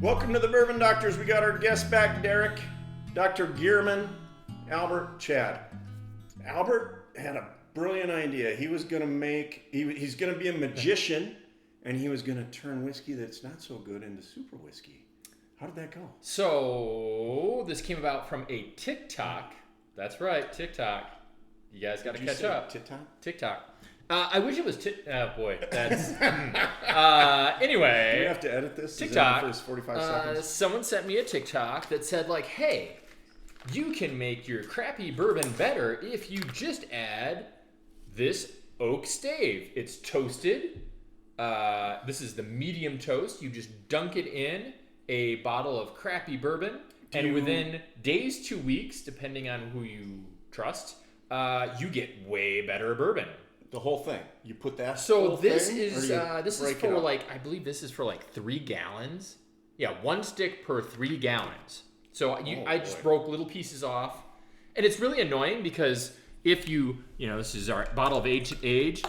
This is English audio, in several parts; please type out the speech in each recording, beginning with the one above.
Welcome to the Bourbon Doctors. We got our guest back, Derek, Dr. Gierman, Albert, Chad. Albert had a brilliant idea. He was going to he's going to be a magician, and he was going to turn whiskey that's not so good into super whiskey. How did that go? So, this came about from a TikTok. That's right, TikTok. You guys got to catch up. TikTok. I wish it was oh boy, that's anyway. Do we have to edit this? TikTok. For his 45 seconds. Someone sent me a TikTok that said like, "Hey, you can make your crappy bourbon better if you just add this oak stave. It's toasted. This is the medium toast. You just dunk it in a bottle of crappy bourbon, and within days to weeks, depending on who you trust, you get way better bourbon." The whole thing. You put that. So this is for like, I believe this is for like 3 gallons. Yeah, 1 stick per 3 gallons. So I just broke little pieces off, and it's really annoying because if this is our bottle of ancient age.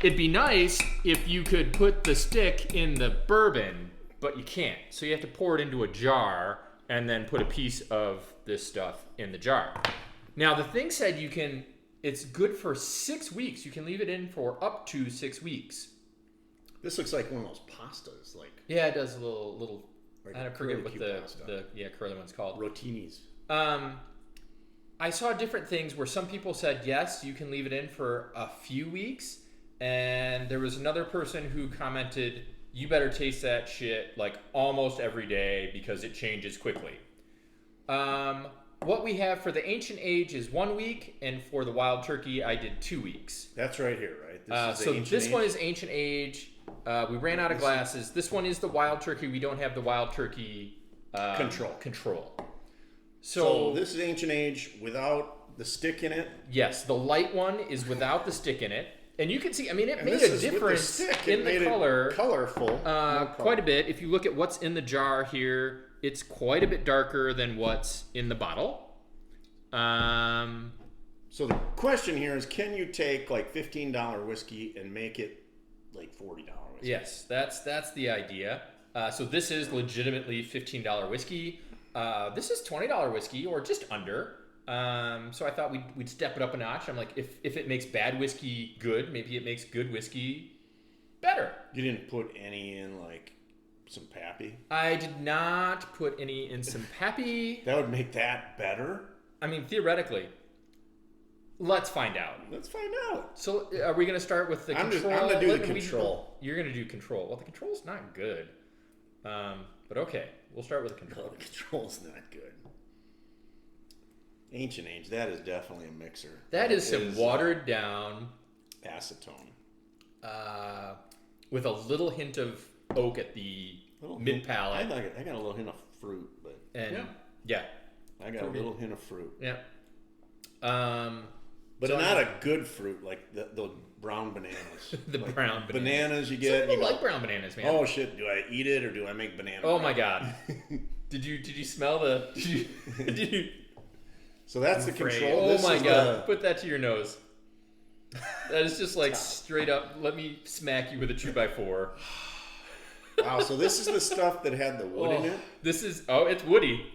It'd be nice if you could put the stick in the bourbon, but you can't. So you have to pour it into a jar and then put a piece of this stuff in the jar. Now the thing said it's good for 6 weeks. You can leave it in for up to 6 weeks. This looks like one of those pastas, like. Yeah, it does a little. Like I forget what the curly one's called. Rotinis. I saw different things where some people said yes, you can leave it in for a few weeks, and there was another person who commented, you better taste that shit like almost every day because it changes quickly. What we have for the ancient age is 1 week, and for the wild turkey, I did 2 weeks. That's right here, right? This one is ancient age. We ran out of glasses. This one is the wild turkey. We don't have the wild turkey control. So this is ancient age without the stick in it? Yes, the light one is without the stick in it. And you can see, it made a difference in the color. Colorful. Quite a bit. If you look at what's in the jar here, it's quite a bit darker than what's in the bottle. So the question here is, can you take like $15 whiskey and make it like $40 whiskey? Yes, that's the idea. So this is legitimately $15 whiskey. This is $20 whiskey or just under. So I thought we'd step it up a notch. I'm like, if it makes bad whiskey good, maybe it makes good whiskey better. You didn't put any in like some Pappy? I did not put any in some Pappy. That would make that better? Theoretically. Let's find out. So are we going to start with the control? I'm going to do the control. You're going to do control. Well, the control's not good. But okay, we'll start with the control. No, the control's not good. Ancient age, that is definitely a mixer. That is some watered down acetone. With a little hint of oak at the mid palate. I got a little hint of fruit, but yeah. I got a little hint of fruit. Yeah. But not a good fruit like the brown bananas. Brown bananas you get. Some people like brown bananas, man. Oh shit! Do I eat it or do I make banana? Oh my god! Did you smell the? Did you? So that's the control. Oh my god! Put that to your nose. That is just like straight up. Let me smack you with a 2x4. Wow! So this is the stuff that had the wood in it. It's woody.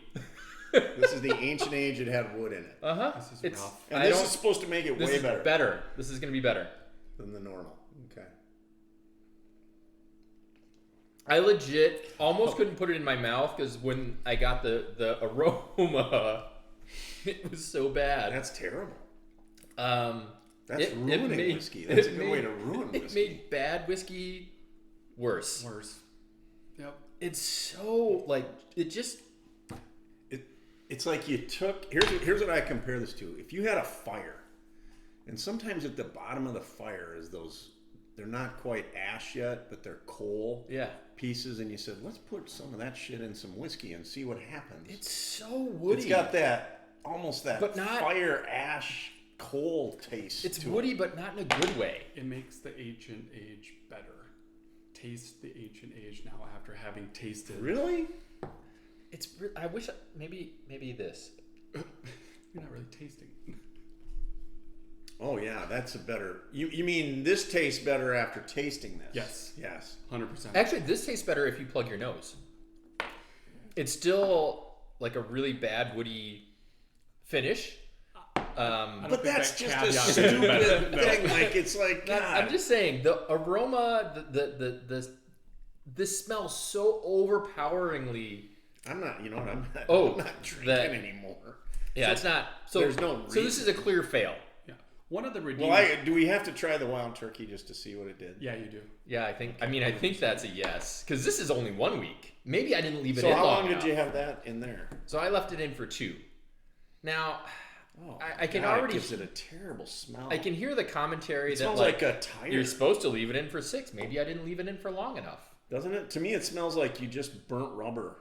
This is the ancient age. It had wood in it. This is rough. And this is supposed to make it way better. This is going to be better than the normal. Okay. I legit almost couldn't put it in my mouth because when I got the aroma, it was so bad. That's terrible. That's ruining whiskey. That's a good way to ruin whiskey. It made bad whiskey worse. Yep. It's so It's like you took. Here's what I compare this to. If you had a fire, and sometimes at the bottom of the fire is those. They're not quite ash yet, but they're coal pieces, and you said, let's put some of that shit in some whiskey and see what happens. It's so woody. It's got that almost that fire ash coal taste. It's woody, but not in a good way. It makes the ancient age better. Taste the ancient age now after having tasted. Really? I wish maybe this. You're not really tasting. Oh yeah, that's a better. You mean this tastes better after tasting this? Yes. 100%. Actually, this tastes better if you plug your nose. It's still like a really bad woody finish. But that's just a stupid thing. Like it's like God. I'm just saying the aroma, this smells so overpoweringly. I'm not drinking anymore. Yeah, so it's not. So there's no reason. So this is a clear fail. Yeah. One of the redeeming. Well, do we have to try the wild turkey just to see what it did? Yeah, you do. Yeah, I think that's a yes because this is only 1 week. Maybe I didn't leave it in. So how long enough. did you have that in there? So I left it in for 2. Now. I can God, already. It gives it a terrible smell. I can hear the commentary it that smells like a tire. You're supposed to leave it in for 6. Maybe I didn't leave it in for long enough. Doesn't it? To me, it smells like you just burnt rubber.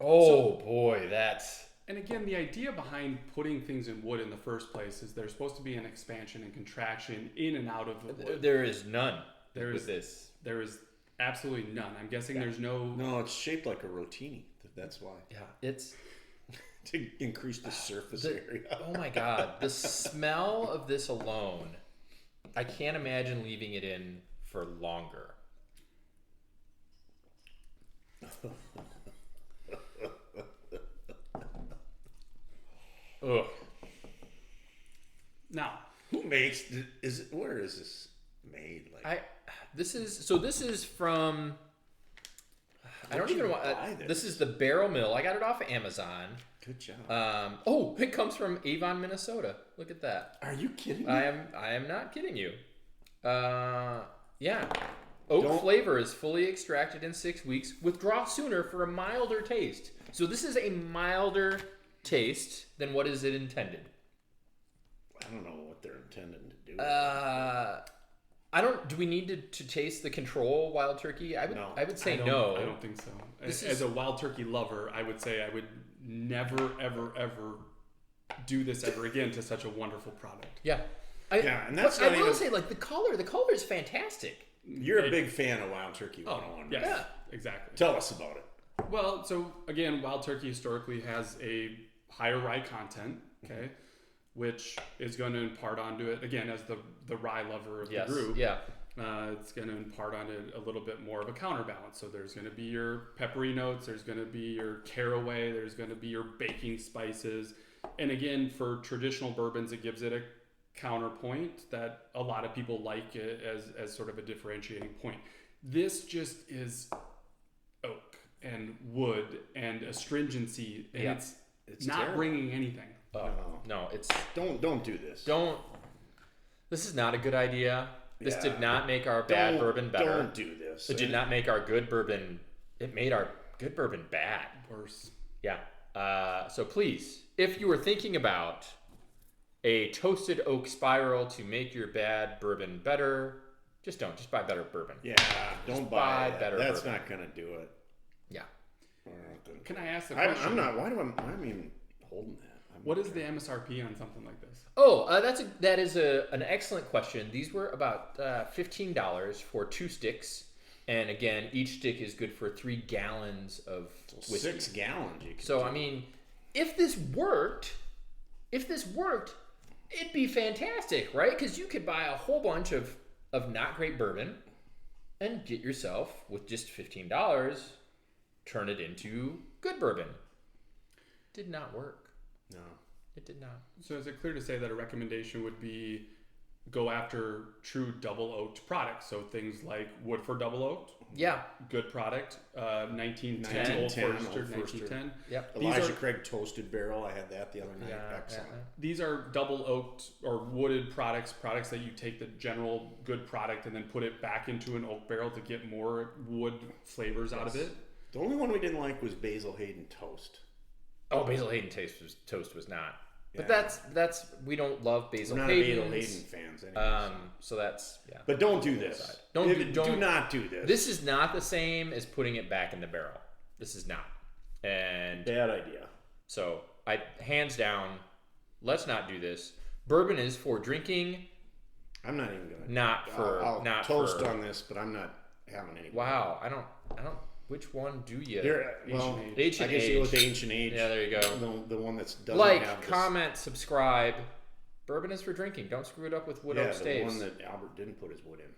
Oh boy, that's. And again, the idea behind putting things in wood in the first place is there's supposed to be an expansion and contraction in and out of the wood. There is none with this. There is absolutely none. I'm guessing there's no. No, it's shaped like a rotini. That's why. Yeah, it's. To increase the surface area. Oh my God. The smell of this alone, I can't imagine leaving it in for longer. Ugh. Now, who makes where is this made? Like this is from I don't even want this is the Barrel Mill. I got it off of Amazon. Good job. It comes from Avon, Minnesota. Look at that. Are you kidding me? I am not kidding you. Yeah. Oak flavor is fully extracted in 6 weeks. Withdraw sooner for a milder taste. So this is a milder taste than what is it intended. I don't know what they're intending to do. Do we need to taste the Control Wild Turkey? I would say no. I don't think so. As a wild turkey lover, I would say I would never, ever, ever do this ever again to such a wonderful product. Yeah. And that's I will say, like, the color is fantastic. You're a big fan of Wild Turkey 101. Yes, yeah, exactly. Tell us about it. Well, so again, Wild Turkey historically has a higher rye content, okay, which is going to impart onto it, again, as the rye lover of the group. Yeah. It's going to impart on it a little bit more of a counterbalance. So there's going to be your peppery notes, there's going to be your caraway, there's going to be your baking spices. And again, for traditional bourbons, it gives it a counterpoint that a lot of people like it as sort of a differentiating point. This just is oak and wood and astringency, and it's not terrible. Bringing anything. No, it's don't do this. This is not a good idea. This did not make our bad bourbon better. Don't do this. It did not make our good bourbon. It made our good bourbon bad. Worse. Yeah. So please, if you were thinking about a toasted oak spiral to make your bad bourbon better, just don't. Just buy better bourbon. Yeah, don't buy that. Better That's bourbon. not going to do it. Yeah. Can I ask the question? I'm not. Why am I even holding that? What is the MSRP on something like this? That is an excellent question. These were about $15 for 2 sticks, and again, each stick is good for 3 gallons of whiskey. 6 gallons. So I mean, if this worked, it'd be fantastic, right? Because you could buy a whole bunch of not great bourbon and get yourself with just $15, turn it into good bourbon. Did not work. No, it did not. So is it clear to say that a recommendation would be go after true double oaked products? So things like Woodford double oaked. Yeah. Good product. 1910 Old Forester. 1910. Yep. Elijah Craig toasted barrel. I had that the other night. Excellent. Yeah. These are double oaked or wooded products that you take the general good product and then put it back into an oak barrel to get more wood flavors out of it. The only one we didn't like was Basil Hayden toast. Oh, Basil Hayden toast was not. But that's we don't love Basil Hayden. We're not Basil Hayden fans anyway. So that's But don't do this. Do not do this. This is not the same as putting it back in the barrel. This is not. And bad idea. So hands down, let's not do this. Bourbon is for drinking. I'm not even gonna. I'll toast on this, but I'm not having any. Wow, I don't. Which one do you? Ancient Age. You go with Ancient Age. Yeah, there you go. The one that's doesn't have this. Comment, subscribe. Bourbon is for drinking. Don't screw it up with wood oak staves. The one that Albert didn't put his wood in.